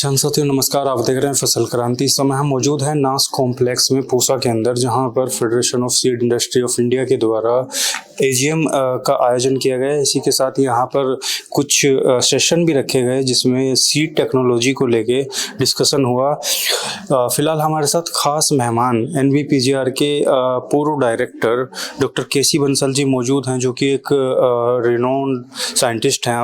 किसान साथियों नमस्कार। आप देख रहे हैं फसल क्रांति। इस समय हम मौजूद हैं नास कॉम्प्लेक्स में पूसा के अंदर, जहां पर federation of seed industry of India के द्वारा एजीएम का आयोजन किया गया है। इसी के साथ यहाँ पर कुछ सेशन भी रखे गए जिसमें सीड टेक्नोलॉजी को लेके डिस्कशन हुआ। फिलहाल हमारे साथ खास मेहमान एनवीपीजीआर के पूर्व डायरेक्टर डॉक्टर केसी बंसल जी मौजूद हैं, जो कि एक रिनोन्ड साइंटिस्ट हैं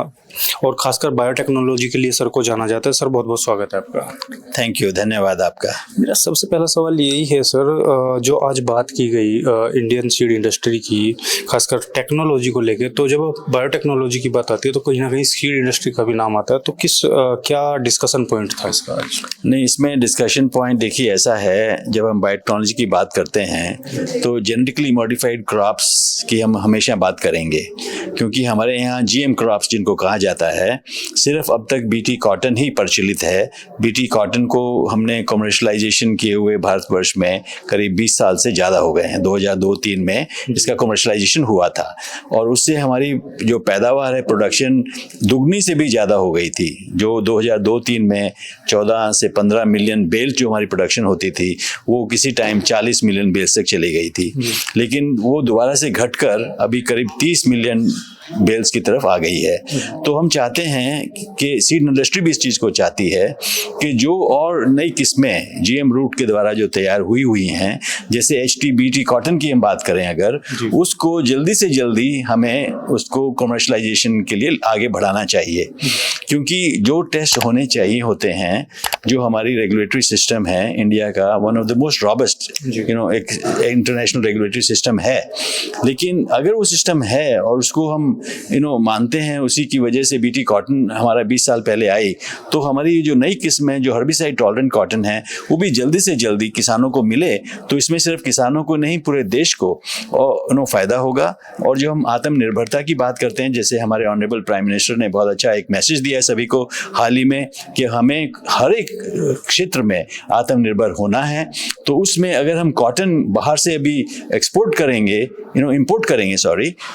और खासकर बायोटेक्नोलॉजी के लिए सर को जाना जाता है। सर बहुत बहुत स्वागत है आपका। थैंक यू, धन्यवाद आपका। मेरा सबसे पहला सवाल यही है सर, जो आज बात की गई इंडियन सीड इंडस्ट्री की, खासकर टेक्नोलॉजी को लेके, तो जब बायोटेक्नोलॉजी की बात आती है तो कहीं ना कहीं सीड इंडस्ट्री का भी नाम आता है। तो क्या डिस्कशन पॉइंट था इसका आज? नहीं, इसमें डिस्कशन पॉइंट देखिए ऐसा है, जब हम बायोटेक्नोलॉजी की बात करते हैं तो जेनेटिकली मॉडिफाइड क्रॉप्स की हम हमेशा बात करेंगे, क्योंकि हमारे यहाँ जीएम क्रॉप्स जिनको कहा जाता है, सिर्फ अब तक बीटी कॉटन ही प्रचलित है। बीटी कॉटन को हमने कमर्शलाइजेशन किए हुए भारतवर्ष में करीब 20 साल से ज़्यादा हो गए हैं। 2002-03 में इसका कमर्शलाइजेशन हुआ था और उससे हमारी जो पैदावार है, प्रोडक्शन दुगनी से भी ज़्यादा हो गई थी। जो 2002-03 में 14 से 15 मिलियन बेल्स जो हमारी प्रोडक्शन होती थी, वो किसी टाइम 40 मिलियन बेल्स तक चली गई थी। लेकिन वो दोबारा से घटकर अभी करीब 30 मिलियन बेल्स की तरफ आ गई है। तो हम चाहते हैं कि सीड इंडस्ट्री भी इस चीज़ को चाहती है कि जो और नई किस्में जीएम रूट के द्वारा जो तैयार हुई हैं, जैसे HT-BT कॉटन की हम बात करें अगर, उसको जल्दी से जल्दी हमें उसको कमर्शलाइजेशन के लिए आगे बढ़ाना चाहिए, क्योंकि जो टेस्ट होने चाहिए होते हैं, जो हमारी रेगुलेटरी सिस्टम है इंडिया का, one of the most robust एक इंटरनेशनल रेगुलेटरी सिस्टम है। लेकिन अगर वो सिस्टम है और उसको हम मानते हैं, उसी की वजह से बीटी कॉटन हमारा 20 साल पहले आई, तो हमारी जो नई किस्म है, जो हर्बिसाइड टॉलरेंट कॉटन है, वो भी जल्दी से जल्दी किसानों को मिले, तो इसमें सिर्फ किसानों को नहीं, पूरे देश को फ़ायदा होगा। और जो हम आत्मनिर्भरता की बात करते हैं, जैसे हमारे ऑनरेबल प्राइम मिनिस्टर ने बहुत अच्छा एक मैसेज दिया है सभी को हाल ही में कि हमें हर एक क्षेत्र में आत्मनिर्भर होना है। तो उसमें अगर हम कॉटन बाहर से अभी एक्सपोर्ट करेंगे, इंपोर्ट करेंगे,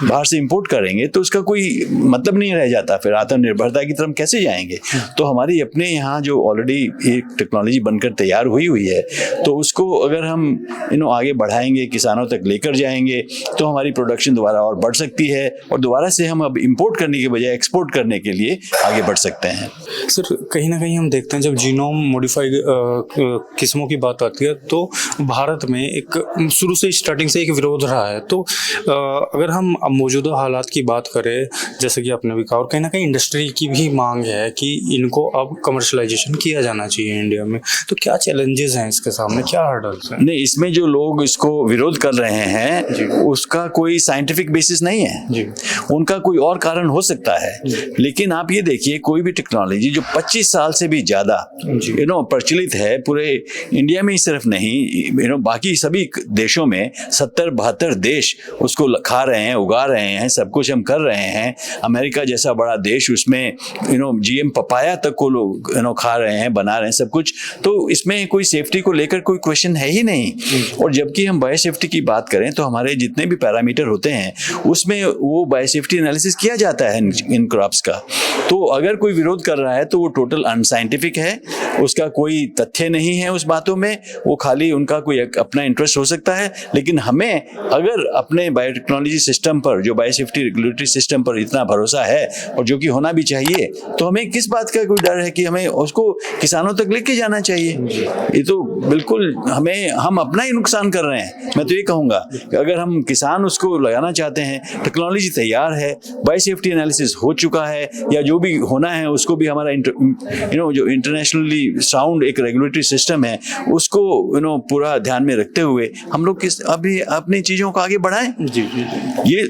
बाहर से इंपोर्ट करेंगे, तो उसका कोई मतलब नहीं रह जाता। फिर आत्मनिर्भरता की तरफ कैसे जाएंगे? तो हमारी अपने यहाँ जो ऑलरेडी एक टेक्नोलॉजी बनकर तैयार हुई है, तो उसको अगर हम आगे बढ़ाएंगे, किसानों तक लेकर जाएंगे, तो हमारी प्रोडक्शन दोबारा और बढ़ सकती है और दोबारा से हम अब इंपोर्ट करने के बजाय एक्सपोर्ट करने के लिए आगे बढ़ सकते हैं। सर कहीं ना कहीं हम देखते हैं, जब जीनोम मॉडिफाइड किस्मों की बात आती है, तो भारत में एक शुरू से स्टार्टिंग से एक विरोध रहा है। तो अगर हम मौजूदा हालात की बात करें, जैसे कि आपने भी कहा, और कहीं ना कहीं इंडस्ट्री की भी मांग है कि इनको अब कमर्शलाइजेशन किया जाना चाहिए इंडिया में, तो क्या चैलेंजेस हैं इसके सामने, क्या हर्डल्स हैं? नहीं, इसमें जो लोग इसको विरोध कर रहे हैं उसका कोई साइंटिफिक बेसिस नहीं है जी। उनका कोई और कारण हो सकता है, लेकिन आप ये देखिए, कोई भी टेक्नोलॉजी जो 25 साल से भी ज्यादा प्रचलित है पूरे इंडिया में ही सिर्फ नहीं, बाकी सभी देशों में 70-72 देश उसको खा रहे हैं, उगा रहे हैं, सब कुछ हम कर रहे हैं। अमेरिका जैसा बड़ा देश, उसमें जीएम पपाया तक को लोग खा रहे हैं, बना रहे हैं सब कुछ। तो इसमें कोई सेफ्टी को लेकर कोई क्वेश्चन है ही नहीं। और जबकि हम बायोसेफ्टी की बात करें तो हमारे जितने भी पैरामीटर होते हैं उसमें वो बायोसेफ्टी एनालिसिस किया जाता है इन क्रॉप्स का। तो अगर कोई विरोध कर रहा है तो वो टोटल अनसाइंटिफिक है, उसका कोई तथ्य नहीं है उस बातों में, वो खाली उनका कोई अपना इंटरेस्ट हो सकता है। लेकिन हमें अगर अपने बायोटेक्नोलॉजी सिस्टम पर, जो बायोसेफ्टी रेगुलेटरी सिस्टम पर इतना भरोसा है और जो कि होना भी चाहिए, तो हमें किस बात का कोई डर है कि हमें उसको किसानों तक लेके जाना चाहिए? ये तो बिल्कुल हम अपना ही नुकसान कर रहे हैं। मैं तो ये कहूँगा कि अगर हम किसान उसको लगाना चाहते हैं, टेक्नोलॉजी तैयार है, बायोसेफ्टी एनालिसिस हो चुका है, या जो भी होना है उसको भी हमारा जो इंटरनेशनली साउंड एक रेगुलेटरी सिस्टम है, उसको पूरा ध्यान में रखते हुए हम लोग अभी अपनी चीज़ों को आगे बढ़ाएं। ये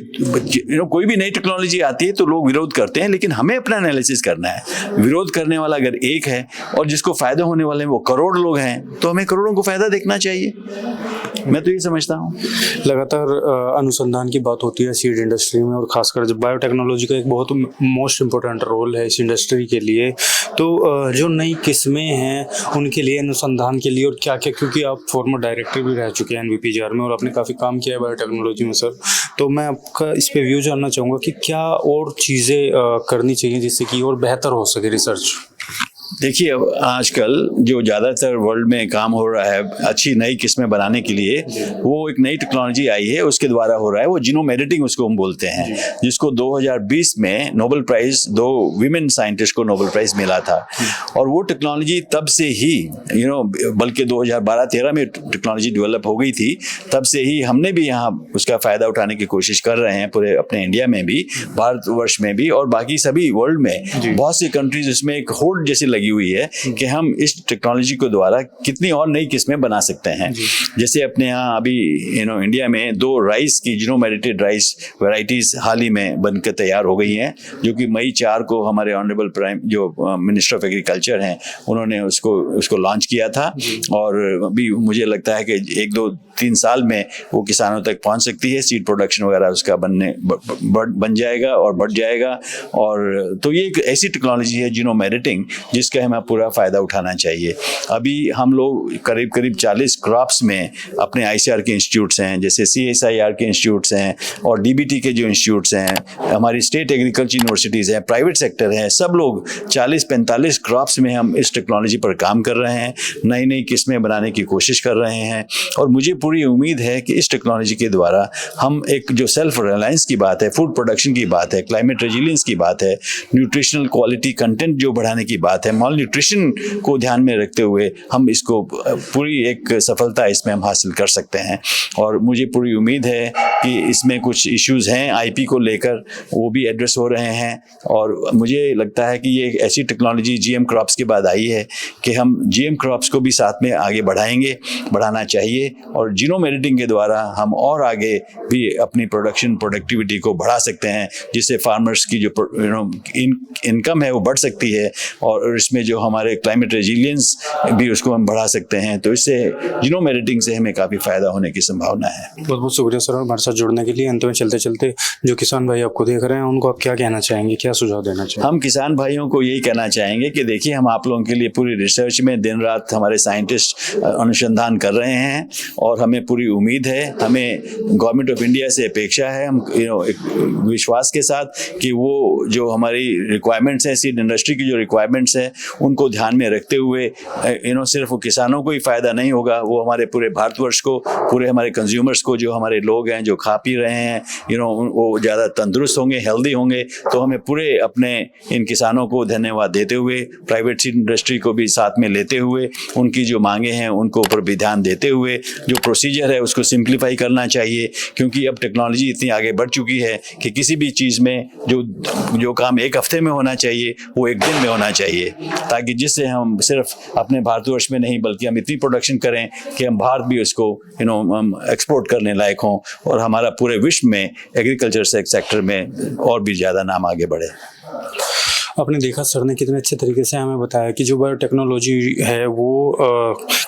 कोई भी नई टेक्नोलॉजी आती है तो लोग विरोध करते हैं, लेकिन हमें अपना एनालिसिस करना है। विरोध करने वाला अगर एक है और जिसको फायदा होने वाले वो करोड़ लोग हैं, तो हमें करोड़ों को फायदा देखना चाहिए। मैं तो ये समझता हूँ। लगातार अनुसंधान की बात होती है सीड इंडस्ट्री में, और खासकर जब बायोटेक्नोलॉजी का एक बहुत मोस्ट इम्पोर्टेंट रोल है इस इंडस्ट्री के लिए। तो जो नई किस्में हैं उनके लिए, अनुसंधान के लिए, और क्या क्या, क्योंकि आप फॉर्मर डायरेक्टर भी रह चुके हैं एनवीपीजीआर में और आपने काफ़ी काम किया है बायोटेक्नोलॉजी में सर, तो मैं आपका इस पे व्यू जानना चाहूँगा कि क्या और चीज़ें करनी चाहिए जिससे कि और बेहतर हो सके रिसर्च। देखिए, अब आजकल जो ज़्यादातर वर्ल्ड में काम हो रहा है अच्छी नई किस्में बनाने के लिए, वो एक नई टेक्नोलॉजी आई है, उसके द्वारा हो रहा है। वो जीनोम एडिटिंग उसको हम बोलते हैं, जिसको 2020 में नोबेल प्राइज़ 2 विमेन साइंटिस्ट को नोबेल प्राइज़ मिला था। और वो टेक्नोलॉजी तब से ही बल्कि 2012-13 में टेक्नोलॉजी डेवलप हो गई थी, तब से ही हमने भी यहाँ उसका फ़ायदा उठाने की कोशिश कर रहे हैं, पूरे अपने इंडिया में भी, भारतवर्ष में भी, और बाकी सभी वर्ल्ड में बहुत सी कंट्रीज इसमें एक होड़ जैसी लगी हुई है कि हम इस टेक्नोलॉजी के द्वारा कितनी और नई किस्में बना सकते हैं। जैसे अपने यहाँ अभी इंडिया में 2 राइस की जीनोम एडिटेड राइस वैरायटीज हाल ही में बनकर तैयार हो गई हैं, जो कि मई 4 को हमारे ऑनरेबल प्राइम जो मिनिस्टर ऑफ एग्रीकल्चर हैं उन्होंने उसको लॉन्च किया था। और अभी मुझे लगता है कि 1-2-3 साल में वो किसानों तक पहुंच सकती है, सीड प्रोडक्शन वगैरह उसका बन जाएगा और बढ़ जाएगा। और तो ये एक ऐसी टेक्नोलॉजी है जीनोम एडिटिंग, जिसका हमें पूरा फ़ायदा उठाना चाहिए। अभी हम लोग करीब 40 क्रॉप्स में अपने ICAR के इंस्टीट्यूट्स हैं, जैसे CSIR के इंस्टीट्यूट्स हैं और DBT के जो इंस्टीट्यूट्स हैं, हमारी स्टेट एग्रीकल्चर यूनिवर्सिटीज़ हैं, प्राइवेट सेक्टर है, सब लोग 40-45 क्रॉप्स में हम इस टेक्नोलॉजी पर काम कर रहे हैं, नई किस्में बनाने की कोशिश कर रहे हैं। और मुझे पूरी उम्मीद है कि इस टेक्नोलॉजी के द्वारा हम एक जो सेल्फ रिलायंस की बात है, फूड प्रोडक्शन की बात है, क्लाइमेट रेजिलियंस की बात है, न्यूट्रिशनल क्वालिटी कंटेंट जो बढ़ाने की बात है, मॉल न्यूट्रिशन को ध्यान में रखते हुए हम इसको पूरी एक सफलता इसमें हम हासिल कर सकते हैं। और मुझे पूरी उम्मीद है कि इसमें कुछ इश्यूज़ हैं IP को लेकर, वो भी एड्रेस हो रहे हैं। और मुझे लगता है कि ये एक ऐसी टेक्नोलॉजी GM क्रॉप्स के बाद आई है कि हम GM क्रॉप्स को भी साथ में आगे बढ़ाना चाहिए। और जीनोम एडिटिंग के द्वारा हम और आगे भी अपनी प्रोडक्टिविटी को बढ़ा सकते हैं, जिससे फार्मर्स की जो इनकम है वो बढ़ सकती है। और इसमें जो हमारे क्लाइमेट रेजिलियंस भी उसको हम बढ़ा सकते हैं। तो इससे जीनोम एडिटिंग से हमें काफ़ी फ़ायदा होने की संभावना है। बहुत बहुत शुक्रिया सर हमारे साथ जुड़ने के लिए। अंत में चलते चलते जो किसान भाई आपको देख रहे हैं उनको आप क्या कहना चाहेंगे, क्या सुझाव देना चाहेंगे? हम किसान भाइयों को यही कहना चाहेंगे कि देखिए, हम आप लोगों के लिए पूरी रिसर्च में दिन रात हमारे साइंटिस्ट अनुसंधान कर रहे हैं और हमें पूरी उम्मीद है, हमें गवर्नमेंट ऑफ इंडिया से अपेक्षा है, हम एक विश्वास के साथ कि वो जो हमारी रिक्वायरमेंट्स हैं, सीड इंडस्ट्री की जो रिक्वायरमेंट्स हैं, उनको ध्यान में रखते हुए सिर्फ वो किसानों को ही फ़ायदा नहीं होगा, वो हमारे पूरे भारतवर्ष को, पूरे हमारे कंज्यूमर्स को, जो हमारे लोग हैं जो खा पी रहे हैं, वो ज़्यादा तंदुरुस्त होंगे, हेल्दी होंगे। तो हमें पूरे अपने इन किसानों को धन्यवाद देते हुए, प्राइवेट सीड इंडस्ट्री को भी साथ में लेते हुए, उनकी जो मांगे हैं उनको ऊपर भी ध्यान देते हुए, जो प्रोसीजर है उसको सिंप्लीफाई करना चाहिए। क्योंकि अब टेक्नोलॉजी इतनी आगे बढ़ चुकी है कि किसी भी चीज़ में जो काम 1 हफ्ते में होना चाहिए वो 1 दिन में होना चाहिए, ताकि जिससे हम सिर्फ अपने भारतवर्ष में नहीं बल्कि हम इतनी प्रोडक्शन करें कि हम भारत भी उसको हम एक्सपोर्ट करने लायक हों और हमारा पूरे विश्व में एग्रीकल्चर सेक्टर में और भी ज़्यादा नाम आगे बढ़े। आपने देखा सर ने कितने अच्छे तरीके से हमें बताया कि जो बायोटेक्नोलॉजी है वो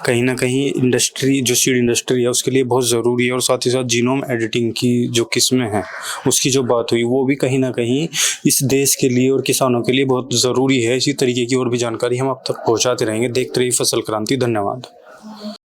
कहीं ना कहीं इंडस्ट्री, जो सीड इंडस्ट्री है उसके लिए बहुत ज़रूरी है। और साथ ही साथ जीनोम एडिटिंग की जो किस्में हैं उसकी जो बात हुई वो भी कहीं ना कहीं इस देश के लिए और किसानों के लिए बहुत ज़रूरी है। इसी तरीके की और भी जानकारी हम आप तक पहुँचाते रहेंगे। देखते रहिए फसल क्रांति। धन्यवाद।